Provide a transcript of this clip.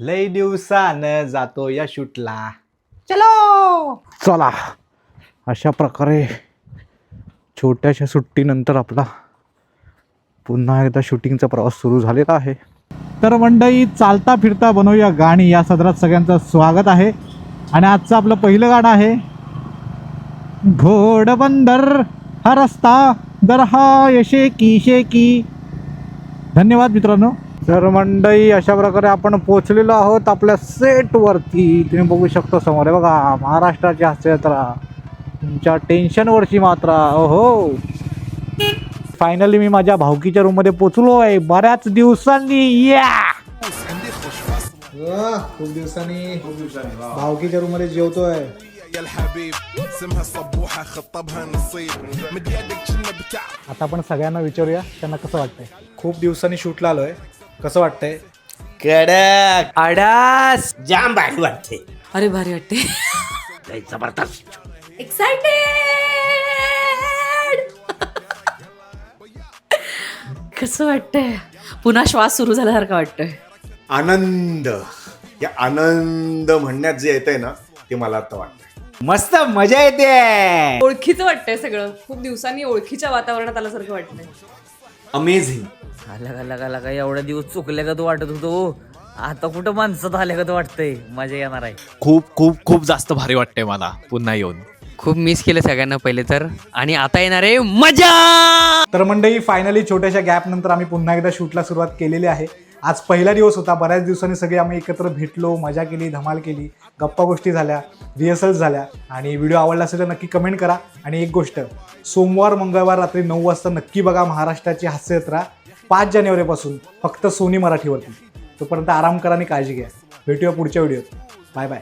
लय दिवसानं जातो या शूटला. चलो चला. अशा प्रकारे छोट्याशा सुट्टीनंतर आपला पुन्हा एकदा शूटिंगचा प्रवास सुरू झालेला आहे. तर मंडळी, चालता फिरता बनवूया गाणी या सदरात सगळ्यांचं स्वागत आहे. आणि आजचं आपलं पहिलं गाणं आहे घोडबंदर हा रस्ता दर हा शेकी शेकी. धन्यवाद मित्रांनो. तर मंडळी, अशा प्रकारे आपण पोहोचलेलो आहोत आपल्या सेटवरती. तुम्ही बघू शकता समोर आहे बघा, महाराष्ट्राची हास्ययात्रा, तुमच्या टेन्शनवरची मात्रा. ओहो, फायनली मी माझ्या भावकीच्या रूममध्ये पोचलो आहे बऱ्याच दिवसांनी. या खूप दिवसांनी भावकीच्या रूममध्ये जेवतोय. आता आपण सगळ्यांना विचारूया त्यांना कसं वाटतंय. खूप दिवसांनी शूटला आलोय, कसं वाटतंय? कडक अडास जाम भारी वाटते. अरे भारी वाटते. जबरदस्त. एक्साइटेड. कसं वाटतंय? पुन्हा श्वास सुरू झाल्यासारखं वाटतंय. आनंद, या आनंद म्हणण्यात जे येतंय ना, ते मला आता वाटतंय मस्त मजा येते. ओळखीचं वाटतंय सगळं. खूप दिवसांनी ओळखीच्या वातावरणात आल्यासारखं वाटतंय. अमेझिंग. लगा एवढ्या दिवस चुकल्या का तो वाटत होतो, आता कुठं माणसात आल्या का तो वाटतंय. मजा येणार आहे. खूप खूप खूप जास्त भारी वाटते मला पुन्हा येऊन. खूप मिस केलं सगळ्यांना पहिले तर, आणि आता येणार आहे मजा. तर मंडळी, फायनली छोट्याशा गॅप नंतर आम्ही पुन्हा एकदा शूटला सुरुवात केलेली आहे. आज पहिला दिवस होता. बऱ्याच दिवसांनी सगळे आम्ही एकत्र भेटलो, मजा केली, धमाल केली, गप्पा गोष्टी झाल्या, रिहर्सल्स झाल्या. आणि व्हिडिओ आवडला असेल तर नक्की कमेंट करा. आणि एक गोष्ट, सोमवार मंगळवार रात्री 9 वाजता नक्की बघा महाराष्ट्राची हास्ययात्रा 5 जानेवारीपासून फक्त सोनी मराठीवरती. तोपर्यंत आराम करा आणि काळजी घ्या. भेटूया पुढच्या व्हिडिओत. Bye bye.